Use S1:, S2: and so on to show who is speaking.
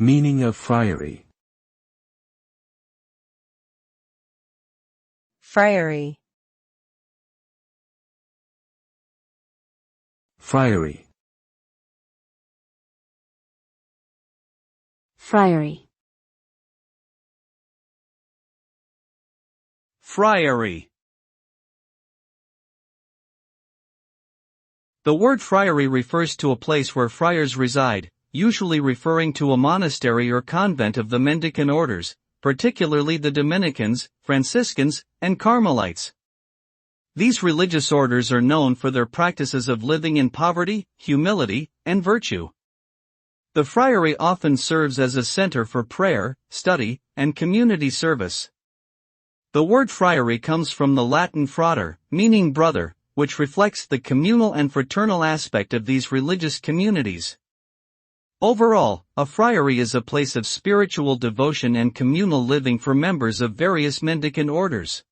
S1: Meaning of friary.
S2: Friary.
S1: Friary.
S3: Friary.
S4: Friary. The word friary refers to a place where friars reside, usually referring to a monastery or convent of the mendicant orders, particularly the Dominicans, Franciscans, and Carmelites. These religious orders are known for their practices of living in poverty, humility, and virtue. The friary often serves as a center for prayer, study, and community service. The word friary comes from the Latin frater, meaning brother, which reflects the communal and fraternal aspect of these religious communities. Overall, a friary is a place of spiritual devotion and communal living for members of various mendicant orders.